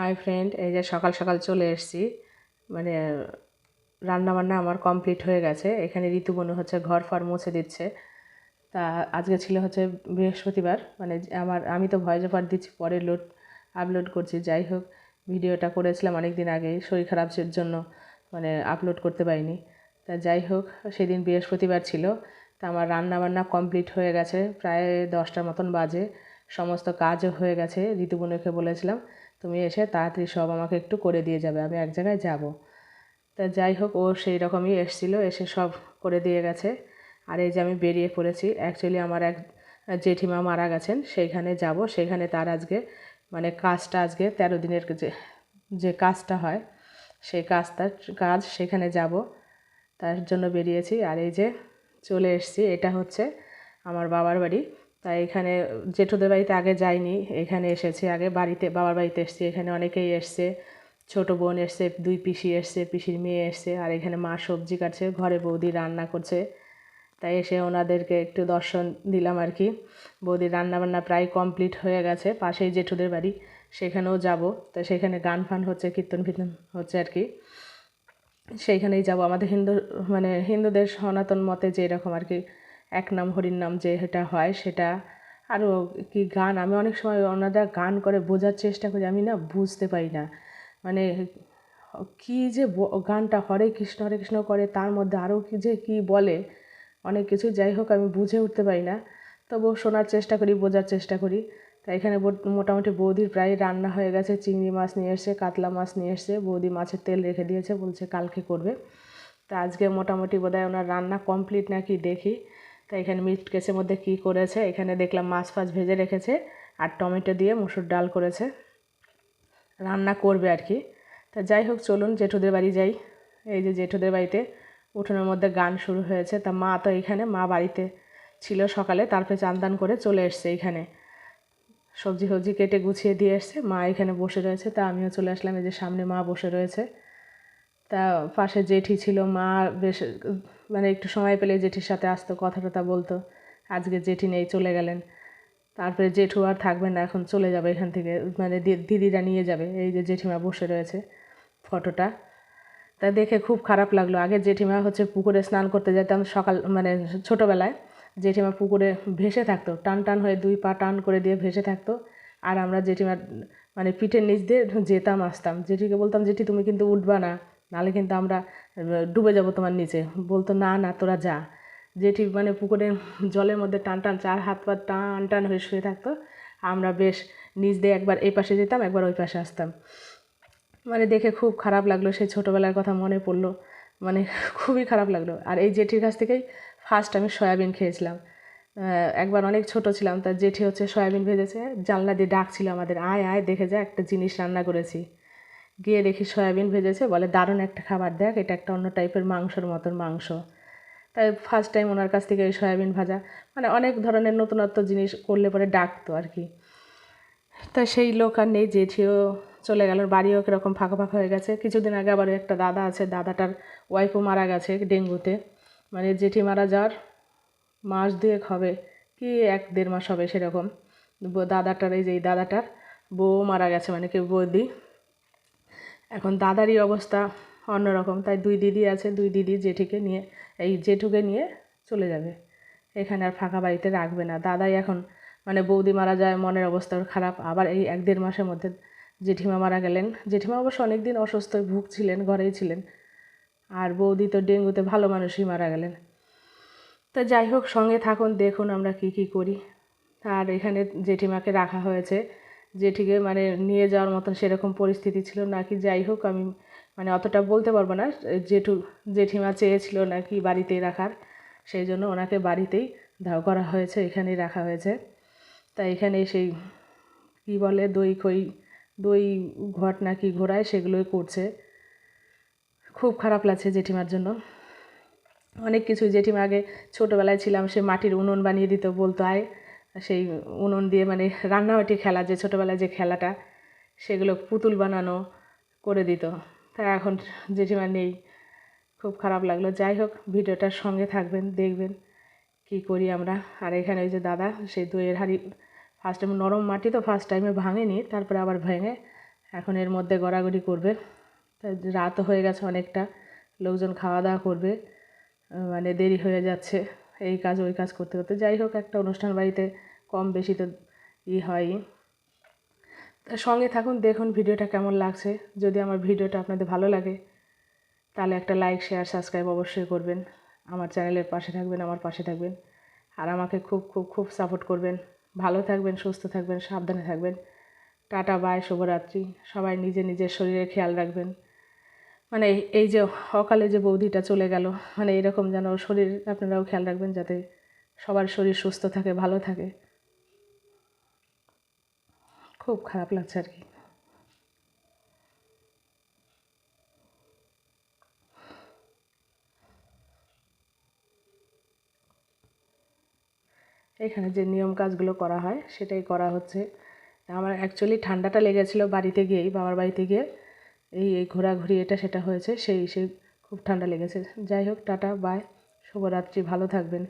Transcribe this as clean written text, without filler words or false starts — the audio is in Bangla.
হাই ফ্রেন্ড, এই যে সকাল সকাল চলে এসেছি। মানে রান্নাবান্না আমার কমপ্লিট হয়ে গেছে। এখানে ঋতুবনু হচ্ছে ঘর ফর মুছে দিচ্ছে। তা আজকে ছিল হচ্ছে বৃহস্পতিবার, মানে আমি তো ভয়েস ওভার দিচ্ছি, পরে আপলোড করছি। যাই হোক, ভিডিওটা করেছিলাম অনেক দিন আগেই, শরীর খারাপের জন্য মানে আপলোড করতে পারিনি। তা যাই হোক, সেদিন বৃহস্পতিবার ছিল। তা আমার রান্নাবান্না কমপ্লিট হয়ে গেছে, প্রায় 10টার মতন বাজে। সমস্ত কাজও হয়ে গেছে। ঋতুবনুকে বলেছিলাম তুমি এসে তাড়াতাড়ি সব আমাকে একটু করে দিয়ে যাবে, আমি এক জায়গায় যাব। তা যাই হোক, ও সেই রকমই এসেছিলো, এসে সব করে দিয়ে গেছে। আর এই যে আমি বেরিয়ে পড়েছি। অ্যাকচুয়ালি আমার এক জেঠিমা মারা গেছেন, সেইখানে যাব। সেইখানে তার আজকে মানে কাজটা, আজকে 13 দিনের যে কাজটা হয়, সেই কাজ সেখানে যাব, তার জন্য বেরিয়েছি। আর এই যে চলে এসেছি, এটা হচ্ছে আমার বাবার বাড়ি। তাই এখানে জেঠুদের বাড়িতে আগে যাইনি, এখানে এসেছি আগে। বাবার বাড়িতে এসেছি, এখানে অনেকেই এসছে। ছোটো বোন এসছে, 2 পিসি এসছে, পিসির মেয়ে এসছে। আর এখানে মা সবজি কাটছে, ঘরে বৌদি রান্না করছে। তাই এসে ওনাদেরকে একটু দর্শন দিলাম আর কি। বৌদির রান্নাবান্না প্রায় কমপ্লিট হয়ে গেছে। পাশেই জেঠুদের বাড়ি, সেখানেও যাব। তো সেখানে গান ফান হচ্ছে, কীর্তন ফীর্তন হচ্ছে আর কি। সেইখানেই যাব। আমাদের হিন্দুদের সনাতন মতে যে এরকম আর কি, এক নাম হরির নাম যেটা হয় সেটা। আরও কি গান, আমি অনেক সময় ওনারা গান করে বোঝার চেষ্টা করি, আমি না বুঝতে পারি না। মানে কী যে গানটা হরে কৃষ্ণ করে, তার মধ্যে আরও কি বলে অনেক কিছু। যাই হোক, আমি বুঝে উঠতে পারি না, তবুও শোনার চেষ্টা করি, বোঝার চেষ্টা করি। তাই এখানে মোটামুটি বৌদির প্রায় রান্না হয়ে গেছে। চিংড়ি মাছ নিয়ে এসছে, কাতলা মাছ নিয়ে এসছে। বৌদি মাছের তেল রেখে দিয়েছে, বলছে কালকে করবে। তা আজকে মোটামুটি বোধহয় ওনার রান্না কমপ্লিট নাকি দেখি। তা এখানে মিট কেসের মধ্যে কী করেছে, এখানে দেখলাম মাছ ফাছ ভেজে রেখেছে, আর টমেটো দিয়ে মুসুর ডাল করেছে, রান্না করবে আর কি। তা যাই হোক, চলুন জেঠুদের বাড়ি যাই। এই যে জেঠুদের বাড়িতে উঠোনের মধ্যে গান শুরু হয়েছে। তা মা তো এখানে, মা বাড়িতে ছিল সকালে, তারপরে চান করে চলে এসছে। এইখানে সবজি ফবজি কেটে গুছিয়ে দিয়ে এসছে, মা এখানে বসে রয়েছে। তা আমিও চলে আসলাম, এই যে সামনে মা বসে রয়েছে। তা পাশে জেঠি ছিল, মা বেশ মানে একটু সময় পেলে জেঠির সাথে আসতো, কথা টথা বলতো। আজকে জেঠি নেই, চলে গেলেন। তারপরে জেঠু আর থাকবে না, এখন চলে যাবে এখান থেকে, মানে দিদিরা নিয়ে যাবে। এই যে জেঠিমা বসে রয়েছে ফটোটা। তা দেখে খুব খারাপ লাগলো। আগে জেঠিমা হচ্ছে পুকুরে স্নান করতে যেতাম সকাল, মানে ছোটোবেলায় জেঠিমা পুকুরে ভেসে থাকতো, টান টান হয়ে 2 পা টান করে দিয়ে ভেসে থাকতো। আর আমরা জেঠিমার মানে পিঠের নিচ দিয়ে যেতাম আসতাম। জেঠিকে বলতাম, জেঠি তুমি কিন্তু উঠবা না, নাহলে কিন্তু আমরা ডুবে যাব তোমার নিচে। বলতো না না, তোরা যা। জেঠি মানে পুকুরের জলের মধ্যে টান টান 4 হাত পা টান টান হয়ে শুয়ে থাকতো। আমরা বেশ নিচ দিয়ে একবার এই পাশে যেতাম, একবার ওই পাশে আসতাম। মানে দেখে খুব খারাপ লাগলো, সেই ছোটোবেলার কথা মনে পড়লো। মানে খুবই খারাপ লাগলো। আর এই জেঠির কাছ থেকেই ফার্স্ট আমি সয়াবিন খেয়েছিলাম। একবার অনেক ছোট ছিলাম, তার জেঠি হচ্ছে সয়াবিন ভেজেছে, জানলা দিয়ে ডাকছিল আমাদের, আয় আয় দেখে যা, একটা জিনিস রান্না করেছি। গিয়ে দেখি সয়াবিন ভেজেছে, বলে দারুণ একটা খাবার, দেখ এটা একটা অন্য টাইপের মাংসর মতন মাংস। তাই ফার্স্ট টাইম ওনার কাছ থেকে এই সয়াবিন ভাজা, মানে অনেক ধরনের নতুনত্ব জিনিস করলে পরে ডাকতো আর কি। তা সেই লোক আর নেই, জেঠিও চলে গেল, বাড়িও কীরকম ফাঁকা ফাঁকা হয়ে গেছে। কিছুদিন আগে আবার একটা দাদা আছে, দাদাটার ওয়াইফও মারা গেছে ডেঙ্গুতে। মানে জেঠি মারা যাওয়ার মাস 2 হবে কি 1-1.5 মাস হবে সেরকম। দাদাটার, এই দাদাটার বউ মারা গেছে, মানে কেউ বৌদি। এখন দাদারই অবস্থা অন্যরকম। তাই 2 দিদি আছে, 2 দিদি জেঠিকে নিয়ে, এই জেঠুকে নিয়ে চলে যাবে। এখানে আর ফাঁকা বাড়িতে রাখবে না। দাদাই এখন, মানে বৌদি মারা যায়, মনের অবস্থা খারাপ। আবার এই 1-1.5 মাসের মধ্যে জেঠিমা মারা গেলেন। জেঠিমা অবশ্য অনেক দিন অসুস্থ ভুগছিলেন, ঘরেই ছিলেন। আর বৌদি তো ডেঙ্গুতে ভালো মানুষই মারা গেলেন। তা যাই হোক, সঙ্গে থাকুন, দেখুন আমরা কি করি। আর এখানে জেঠিমাকে রাখা হয়েছে। জেঠিকে মানে নিয়ে যাওয়ার মতন সেরকম পরিস্থিতি ছিল না কি, যাই হোক আমি মানে অতটা বলতে পারবো না। জেঠিমা চেয়েছিল নাকি বাড়িতেই রাখার, সেই জন্য ওনাকে বাড়িতেই দাও করা হয়েছে, এখানেই রাখা হয়েছে। তাই এখানে সেই কি বলে দই ঘট নাকি ঘোরায়, সেগুলোই করছে। খুব খারাপ লাগছে জেঠিমার জন্য। অনেক কিছুই জেঠিমা আগে ছোটোবেলায় ছিলাম, সে মাটির উনুন বানিয়ে দিত, বলতো আয়, সেই উনুন দিয়ে মানে রান্নাবাটি খেলা, যে ছোটোবেলায় যে খেলাটা, সেগুলো পুতুল বানানো করে দিত। তা এখন জেঠিমা নেই, খুব খারাপ লাগলো। যাই হোক, ভিডিওটার সঙ্গে থাকবেন, দেখবেন কি করি আমরা। আর এখানে ওই যে দাদা, সেই দইয়ের হাঁড়ি, ফার্স্ট টাইম নরম মাটি তো ফার্স্ট টাইমে ভাঙেনি, তারপরে আবার ভেঙে এখন এর মধ্যে গড়াগড়ি করবে। তাই রাতও হয়ে গেছে অনেকটা, লোকজন খাওয়া দাওয়া করবে, মানে দেরি হয়ে যাচ্ছে এই কাজ ওই কাজ করতে করতে। যাই হোক, একটা অনুষ্ঠান বাড়িতে কম বেশি তো হয়ই। সঙ্গে থাকুন, দেখুন ভিডিওটা কেমন লাগছে। যদি আমার ভিডিওটা আপনাদের ভালো লাগে তাহলে একটা লাইক শেয়ার সাবস্ক্রাইব অবশ্যই করবেন। আমার চ্যানেলের পাশে থাকবেন, আমার পাশে থাকবেন, আর আমাকে খুব খুব খুব সাপোর্ট করবেন। ভালো থাকবেন, সুস্থ থাকবেন, সাবধানে থাকবেন। টাটা, বাই, শুভরাত্রি। সবাই নিজের নিজের শরীরের খেয়াল রাখবেন। মানে এই যে অকালে যে বৌদিটা চলে গেল, মানে এরকম যেন শরীর আপনারাও খেয়াল রাখবেন, যাতে সবার শরীর সুস্থ থাকে, ভালো থাকে। খুব খারাপ লাগছে আর কি। এখানে যে নিয়ম কাজগুলো করা হয় সেটাই করা হচ্ছে। আমার অ্যাকচুয়ালি ঠান্ডাটা লেগেছিলো বাড়িতে গিয়েই, বাবার বাড়িতে গিয়ে এই ঘোরাঘুরি এটা সেটা হয়েছে, সেই খুব ঠান্ডা লেগেছে। যাই হোক, টাটা, বাই, শুভরাত্রি, ভালো থাকবেন।